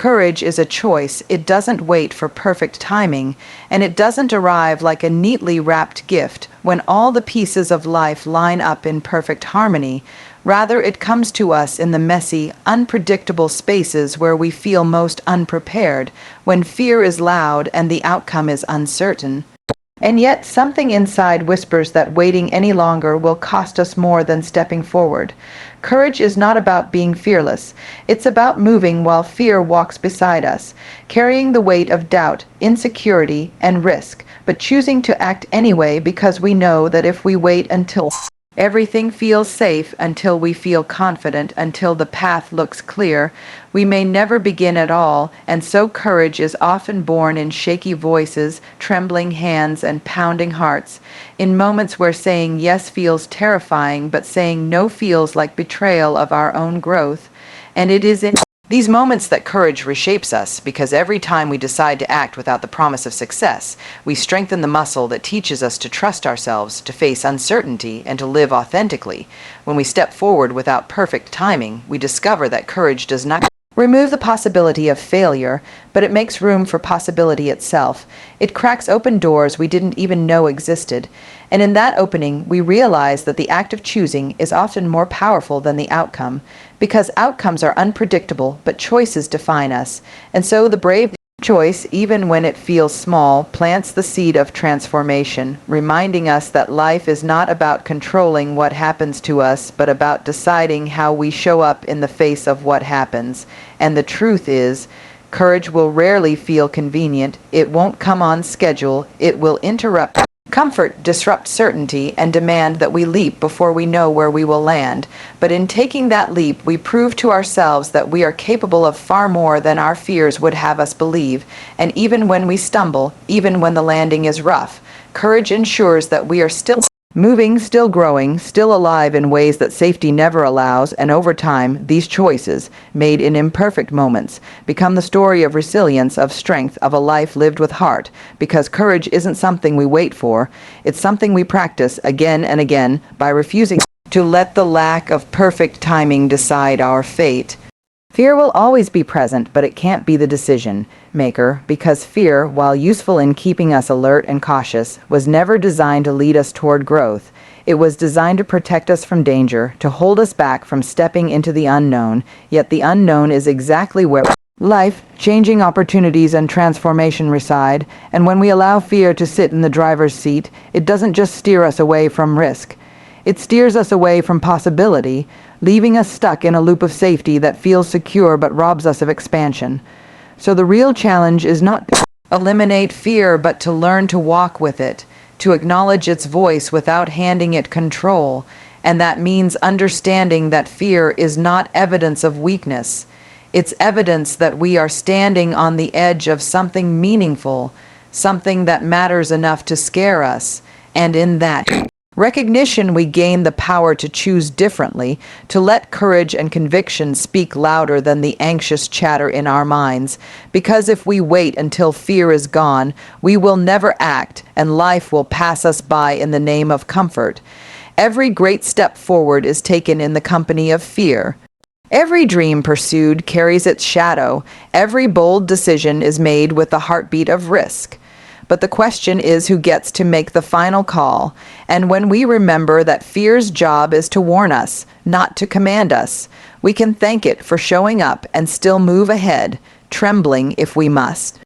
Courage is a choice. It doesn't wait for perfect timing, and it doesn't arrive like a neatly wrapped gift when all the pieces of life line up in perfect harmony. Rather, it comes to us in the messy, unpredictable spaces where we feel most unprepared, when fear is loud and the outcome is uncertain. And yet, something inside whispers that waiting any longer will cost us more than stepping forward. Courage is not about being fearless. It's about moving while fear walks beside us, carrying the weight of doubt, insecurity, and risk, but choosing to act anyway because we know that if we wait until everything feels safe, until we feel confident, until the path looks clear, we may never begin at all, and so courage is often born in shaky voices, trembling hands, and pounding hearts, in moments where saying yes feels terrifying, but saying no feels like betrayal of our own growth. And it is in these moments that courage reshapes us, because every time we decide to act without the promise of success, we strengthen the muscle that teaches us to trust ourselves, to face uncertainty, and to live authentically. When we step forward without perfect timing, we discover that courage does not remove the possibility of failure, but it makes room for possibility itself. It cracks open doors we didn't even know existed. And in that opening, we realize that the act of choosing is often more powerful than the outcome, because outcomes are unpredictable, but choices define us. And so the brave choice, even when it feels small, plants the seed of transformation, reminding us that life is not about controlling what happens to us, but about deciding how we show up in the face of what happens. And the truth is, courage will rarely feel convenient. It won't come on schedule. It will interrupt comfort, disrupt certainty, and demand that we leap before we know where we will land. But in taking that leap, we prove to ourselves that we are capable of far more than our fears would have us believe. And even when we stumble, even when the landing is rough, courage ensures that we are still moving, still growing, still alive in ways that safety never allows, and over time, these choices, made in imperfect moments, become the story of resilience, of strength, of a life lived with heart, because courage isn't something we wait for, it's something we practice again and again by refusing to let the lack of perfect timing decide our fate. Fear will always be present, but it can't be the decision maker, because fear, while useful in keeping us alert and cautious, was never designed to lead us toward growth. It was designed to protect us from danger, to hold us back from stepping into the unknown, yet the unknown is exactly where life, changing opportunities, and transformation reside, and when we allow fear to sit in the driver's seat, it doesn't just steer us away from risk. It steers us away from possibility, leaving us stuck in a loop of safety that feels secure but robs us of expansion. So the real challenge is not to eliminate fear, but to learn to walk with it, to acknowledge its voice without handing it control. And that means understanding that fear is not evidence of weakness. It's evidence that we are standing on the edge of something meaningful, something that matters enough to scare us. And in that recognition, we gain the power to choose differently, to let courage and conviction speak louder than the anxious chatter in our minds. Because if we wait until fear is gone, we will never act, and life will pass us by in the name of comfort. Every great step forward is taken in the company of fear. Every dream pursued carries its shadow. Every bold decision is made with the heartbeat of risk. But the question is who gets to make the final call. And when we remember that fear's job is to warn us, not to command us, we can thank it for showing up and still move ahead, trembling if we must.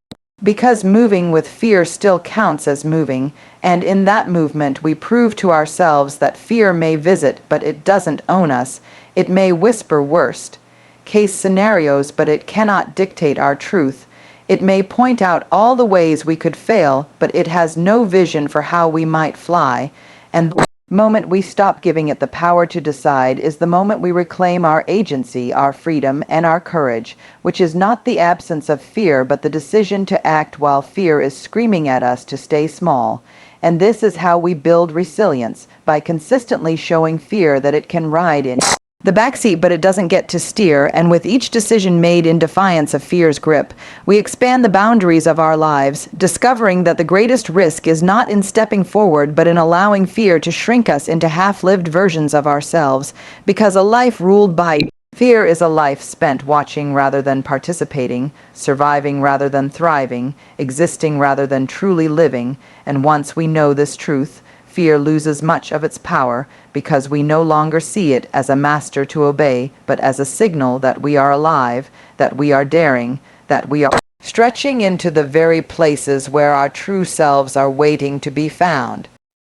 Because moving with fear still counts as moving, and in that movement we prove to ourselves that fear may visit, but it doesn't own us. It may whisper worst case scenarios, but it cannot dictate our truth. It may point out all the ways we could fail, but it has no vision for how we might fly. And the moment we stop giving it the power to decide is the moment we reclaim our agency, our freedom, and our courage, which is not the absence of fear, but the decision to act while fear is screaming at us to stay small. And this is how we build resilience, by consistently showing fear that it can ride in the backseat, but it doesn't get to steer, and with each decision made in defiance of fear's grip, we expand the boundaries of our lives, discovering that the greatest risk is not in stepping forward, but in allowing fear to shrink us into half-lived versions of ourselves, because a life ruled by Fear is a life spent watching rather than participating, surviving rather than thriving, existing rather than truly living, and once we know this truth, fear loses much of its power because we no longer see it as a master to obey, but as a signal that we are alive, that we are daring, that we are stretching into the very places where our true selves are waiting to be found.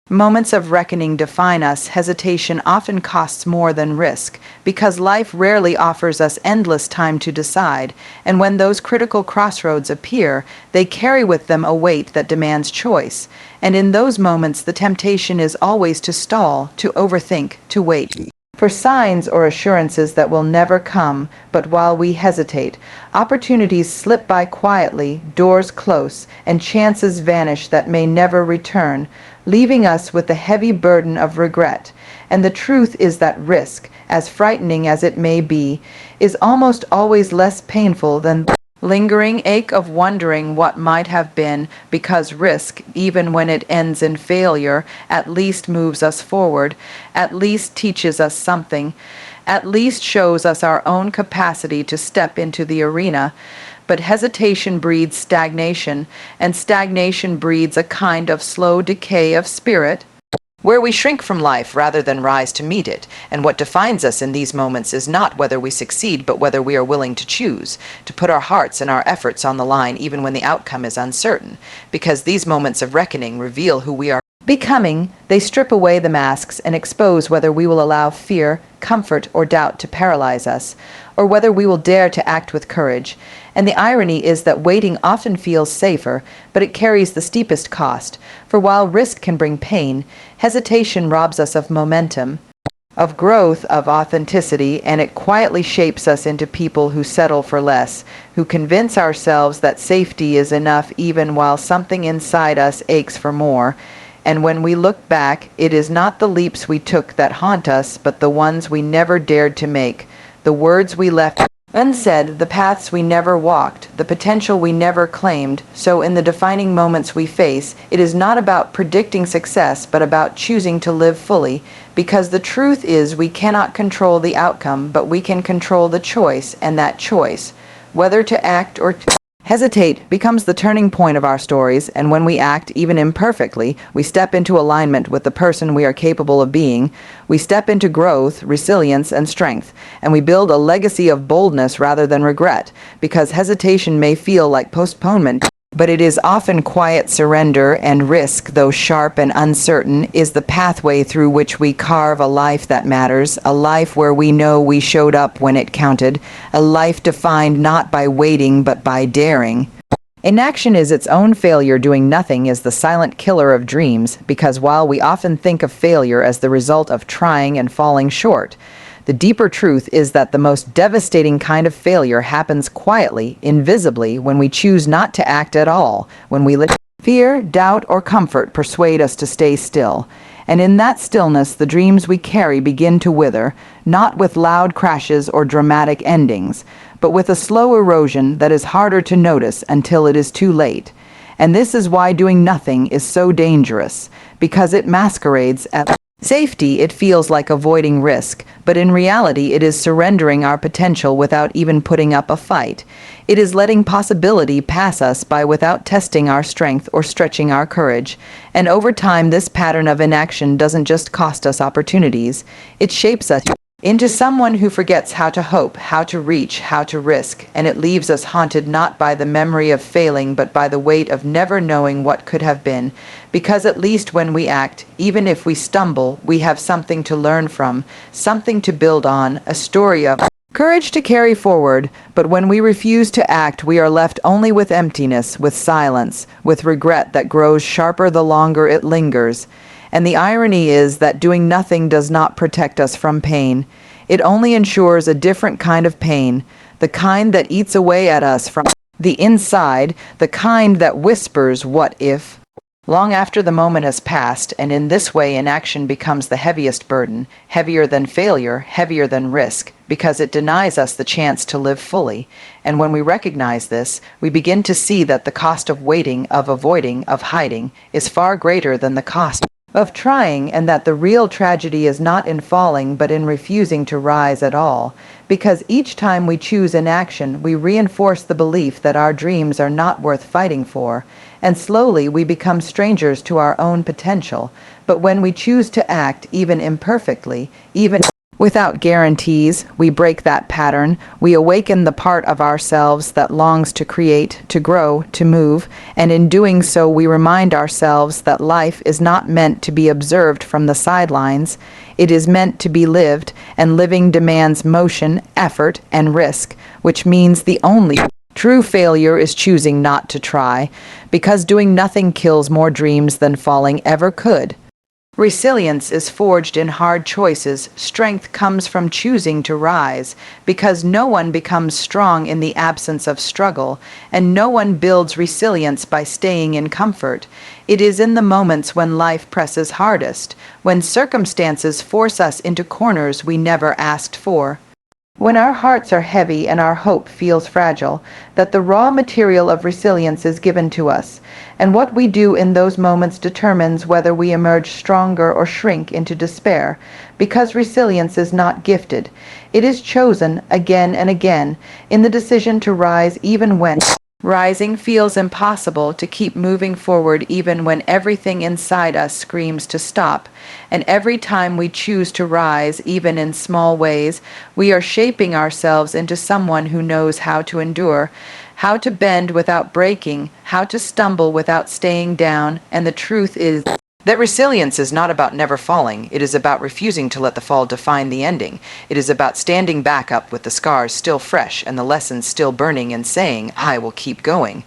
Moments of reckoning define us. Hesitation often costs more than risk, because life rarely offers us endless time to decide, and when those critical crossroads appear, they carry with them a weight that demands choice. And in those moments, the temptation is always to stall, to overthink, to wait for signs or assurances that will never come. But while we hesitate, opportunities slip by quietly, doors close, and chances vanish that may never return, leaving us with the heavy burden of regret. And the truth is that risk, as frightening as it may be, is almost always less painful than the lingering ache of wondering what might have been, because risk, even when it ends in failure, at least moves us forward, at least teaches us something, at least shows us our own capacity to step into the arena. But hesitation breeds stagnation, and stagnation breeds a kind of slow decay of spirit, where we shrink from life rather than rise to meet it. And what defines us in these moments is not whether we succeed, but whether we are willing to choose, to put our hearts and our efforts on the line even when the outcome is uncertain. Because these moments of reckoning reveal who we are becoming. They strip away the masks and expose whether we will allow fear, comfort, or doubt to paralyze us, or whether we will dare to act with courage. And the irony is that waiting often feels safer, but it carries the steepest cost. For while risk can bring pain, hesitation robs us of momentum, of growth, of authenticity, and it quietly shapes us into people who settle for less, who convince ourselves that safety is enough even while something inside us aches for more. And when we look back, it is not the leaps we took that haunt us, but the ones we never dared to make, the words we left unsaid, the paths we never walked, the potential we never claimed. So in the defining moments we face, it is not about predicting success, but about choosing to live fully, because the truth is we cannot control the outcome, but we can control the choice, and that choice, whether to act or to hesitate, becomes the turning point of our stories. And when we act, even imperfectly, we step into alignment with the person we are capable of being. We step into growth, resilience, and strength, and we build a legacy of boldness rather than regret, because hesitation may feel like postponement, but it is often quiet surrender, and risk, though sharp and uncertain, is the pathway through which we carve a life that matters, a life where we know we showed up when it counted, a life defined not by waiting but by daring. Inaction is its own failure. Doing nothing is the silent killer of dreams, because while we often think of failure as the result of trying and falling short, the deeper truth is that the most devastating kind of failure happens quietly, invisibly, when we choose not to act at all, when we let fear, doubt, or comfort persuade us to stay still. And in that stillness, the dreams we carry begin to wither, not with loud crashes or dramatic endings, but with a slow erosion that is harder to notice until it is too late. And this is why doing nothing is so dangerous, because it masquerades as safety. It feels like avoiding risk, but in reality it is surrendering our potential without even putting up a fight. It is letting possibility pass us by without testing our strength or stretching our courage. And over time, this pattern of inaction doesn't just cost us opportunities, it shapes us into someone who forgets how to hope, how to reach, how to risk, and it leaves us haunted not by the memory of failing, but by the weight of never knowing what could have been. Because at least when we act, even if we stumble, we have something to learn from, something to build on, a story of courage to carry forward. But when we refuse to act, we are left only with emptiness, with silence, with regret that grows sharper the longer it lingers. And the irony is that doing nothing does not protect us from pain. It only ensures a different kind of pain, the kind that eats away at us from the inside, the kind that whispers, "What if?" long after the moment has passed. And in this way, inaction becomes the heaviest burden, heavier than failure, heavier than risk, because it denies us the chance to live fully. And when we recognize this, we begin to see that the cost of waiting, of avoiding, of hiding is far greater than the cost of trying, and that the real tragedy is not in falling but in refusing to rise at all, because each time we choose inaction, we reinforce the belief that our dreams are not worth fighting for, and slowly we become strangers to our own potential. But when we choose to act, even imperfectly, even without guarantees, we break that pattern. We awaken the part of ourselves that longs to create, to grow, to move, and in doing so we remind ourselves that life is not meant to be observed from the sidelines. It is meant to be lived, and living demands motion, effort, and risk, which means the only true failure is choosing not to try, because doing nothing kills more dreams than falling ever could. Resilience is forged in hard choices. Strength comes from choosing to rise, because no one becomes strong in the absence of struggle, and no one builds resilience by staying in comfort. It is in the moments when life presses hardest, when circumstances force us into corners we never asked for, when our hearts are heavy and our hope feels fragile, that the raw material of resilience is given to us, and what we do in those moments determines whether we emerge stronger or shrink into despair, because resilience is not gifted. It is chosen again and again in the decision to rise even when rising feels impossible, to keep moving forward even when everything inside us screams to stop. And every time we choose to rise, even in small ways, we are shaping ourselves into someone who knows how to endure, how to bend without breaking, how to stumble without staying down. And the truth is that resilience is not about never falling. It is about refusing to let the fall define the ending. It is about standing back up with the scars still fresh and the lessons still burning and saying, I will keep going.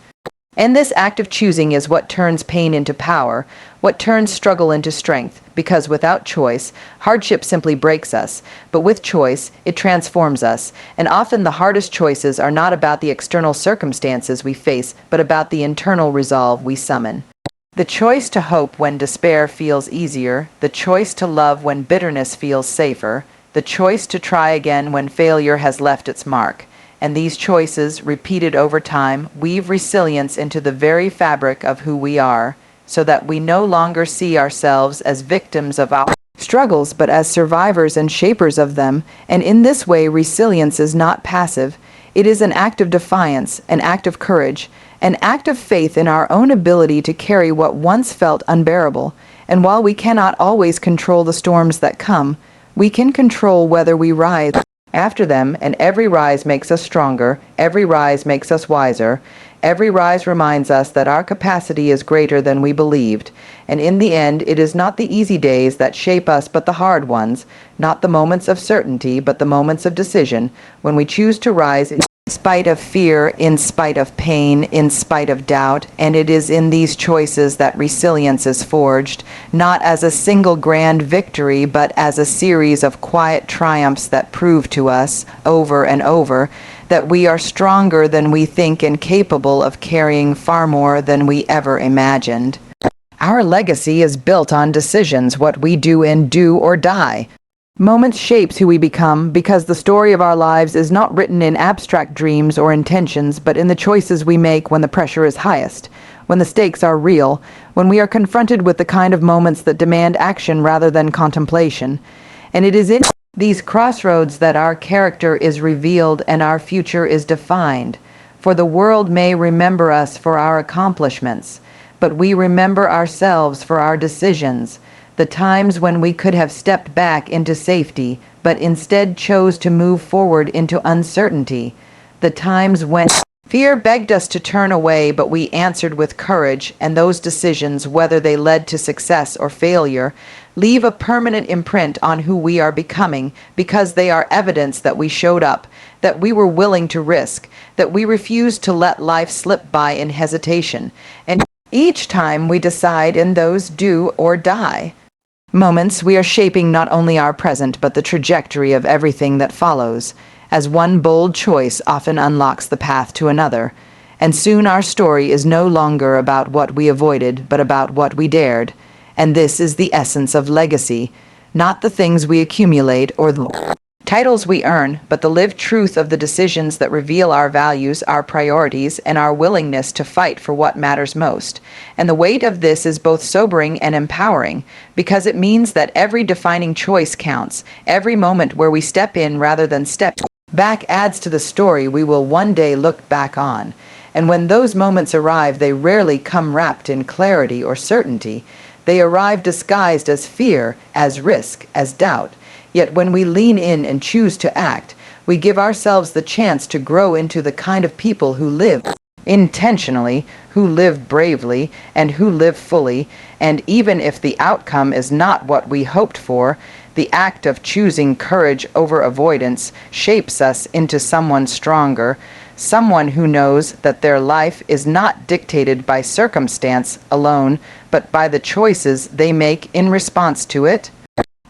And this act of choosing is what turns pain into power, what turns struggle into strength, because without choice, hardship simply breaks us, but with choice, it transforms us. And often the hardest choices are not about the external circumstances we face, but about the internal resolve we summon. The choice to hope when despair feels easier, the choice to love when bitterness feels safer, the choice to try again when failure has left its mark. And these choices, repeated over time, weave resilience into the very fabric of who we are, so that we no longer see ourselves as victims of our struggles, but as survivors and shapers of them. And in this way, resilience is not passive. It is an act of defiance, an act of courage, an act of faith in our own ability to carry what once felt unbearable. And while we cannot always control the storms that come, we can control whether we rise after them, and every rise makes us stronger, every rise makes us wiser, every rise reminds us that our capacity is greater than we believed. And in the end, it is not the easy days that shape us, but the hard ones, not the moments of certainty, but the moments of decision, when we choose to rise in spite of fear, in spite of pain, in spite of doubt. And it is in these choices that resilience is forged, not as a single grand victory, but as a series of quiet triumphs that prove to us, over and over, that we are stronger than we think and capable of carrying far more than we ever imagined. Our legacy is built on decisions, what we do in do or die. Moments shapes who we become, because the story of our lives is not written in abstract dreams or intentions, but in the choices we make when the pressure is highest, when the stakes are real, when we are confronted with the kind of moments that demand action rather than contemplation. And it is in these crossroads that our character is revealed and our future is defined. For the world may remember us for our accomplishments, but we remember ourselves for our decisions. The times when we could have stepped back into safety, but instead chose to move forward into uncertainty. The times when fear begged us to turn away, but we answered with courage, and those decisions, whether they led to success or failure, leave a permanent imprint on who we are becoming, because they are evidence that we showed up, that we were willing to risk, that we refused to let life slip by in hesitation. And each time we decide in those do or die moments, we are shaping not only our present, but the trajectory of everything that follows, as one bold choice often unlocks the path to another. And soon our story is no longer about what we avoided, but about what we dared. And this is the essence of legacy, not the things we accumulate or the Titles we earn, but the lived truth of the decisions that reveal our values, our priorities, and our willingness to fight for what matters most. And the weight of this is both sobering and empowering, because it means that every defining choice counts. Every moment where we step in rather than step back adds to the story we will one day look back on. And when those moments arrive, they rarely come wrapped in clarity or certainty. They arrive disguised as fear, as risk, as doubt. Yet when we lean in and choose to act, we give ourselves the chance to grow into the kind of people who live intentionally, who live bravely, and who live fully. And even if the outcome is not what we hoped for, the act of choosing courage over avoidance shapes us into someone stronger, someone who knows that their life is not dictated by circumstance alone, but by the choices they make in response to it.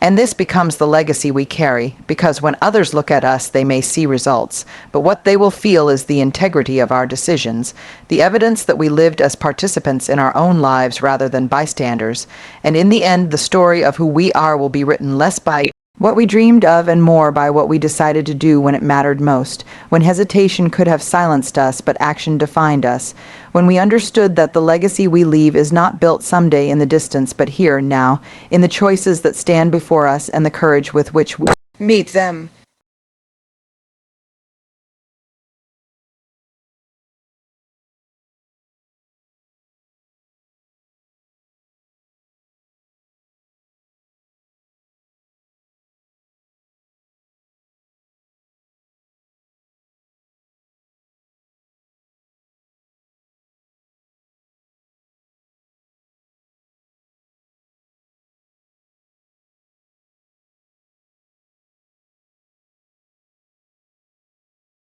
And this becomes the legacy we carry, because when others look at us, they may see results, but what they will feel is the integrity of our decisions, the evidence that we lived as participants in our own lives rather than bystanders. And in the end, the story of who we are will be written less by what we dreamed of and more by what we decided to do when it mattered most, when hesitation could have silenced us but action defined us, when we understood that the legacy we leave is not built someday in the distance but here, now, in the choices that stand before us and the courage with which we meet them.